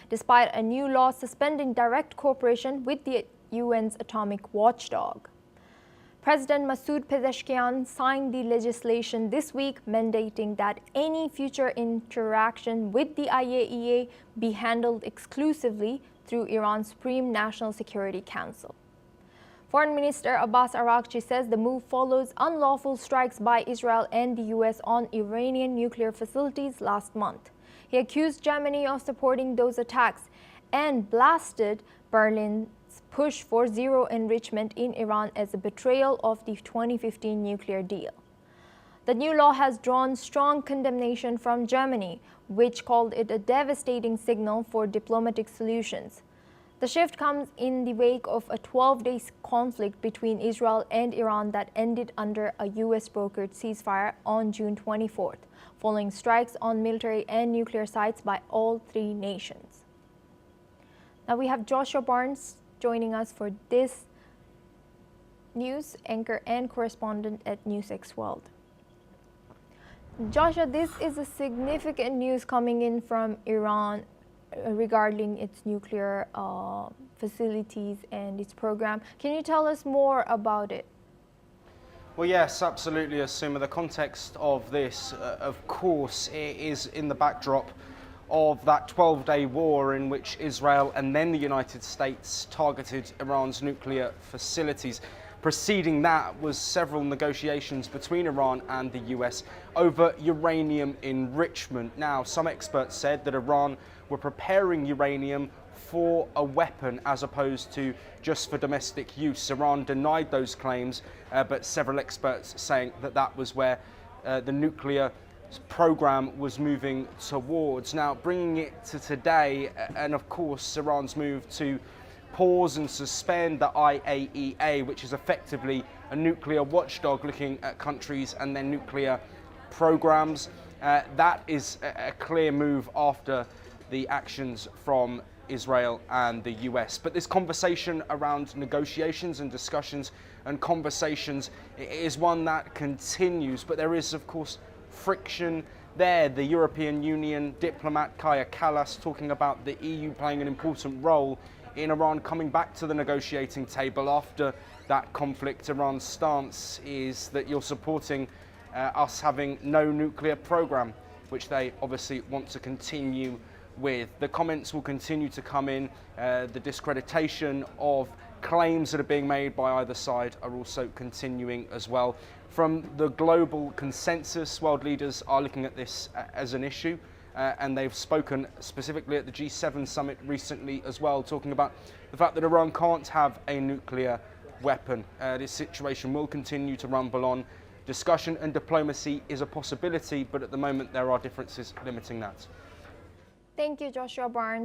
despite a new law suspending direct cooperation with the UN's atomic watchdog. President Masoud Pezeshkian signed the legislation this week mandating that any future interaction with the IAEA be handled exclusively through Iran's Supreme National Security Council. Foreign Minister Abbas Araghchi says the move follows unlawful strikes by Israel and the U.S. on Iranian nuclear facilities last month. He accused Germany of supporting those attacks and blasted Berlin's push for zero enrichment in Iran as a betrayal of the 2015 nuclear deal. The new law has drawn strong condemnation from Germany, which called it a devastating signal for diplomatic solutions. The shift comes in the wake of a 12-day conflict between Israel and Iran that ended under a U.S.-brokered ceasefire on June 24th, following strikes on military and nuclear sites by all three nations. Now we have Joshua Barnes joining us for this news, anchor and correspondent at NewsX World. Joshua, this is a significant news coming in from Iran regarding its nuclear facilities and its program. Can you tell us more about it? Well, yes, absolutely, Asuma. The context of this, of course, is in the backdrop of that 12-day war in which Israel and then the United States targeted Iran's nuclear facilities. Preceding that was several negotiations between Iran and the US over uranium enrichment. Now, some experts said that Iran were preparing uranium for a weapon as opposed to just for domestic use. Iran denied those claims, but several experts saying that that was where the nuclear program was moving towards. Now, bringing it to today, and of course Iran's move to pause and suspend the IAEA, which is effectively a nuclear watchdog looking at countries and their nuclear programs. That is a clear move after the actions from Israel and the US. But this conversation around negotiations and discussions and conversations is one that continues, but there is, of course, friction there. The European Union diplomat Kaja Kallas talking about the EU playing an important role in Iran coming back to the negotiating table after that conflict. Iran's stance is that you're supporting us having no nuclear program, which they obviously want to continue with. The comments will continue to come in. The discreditation of claims that are being made by either side are also continuing as well. From the global consensus, world leaders are looking at this as an issue, and they've spoken specifically at the G7 summit recently as well, talking about the fact that Iran can't have a nuclear weapon. This situation will continue to rumble on. Discussion and diplomacy is a possibility, but at the moment there are differences limiting that. Thank you, Joshua Barnes.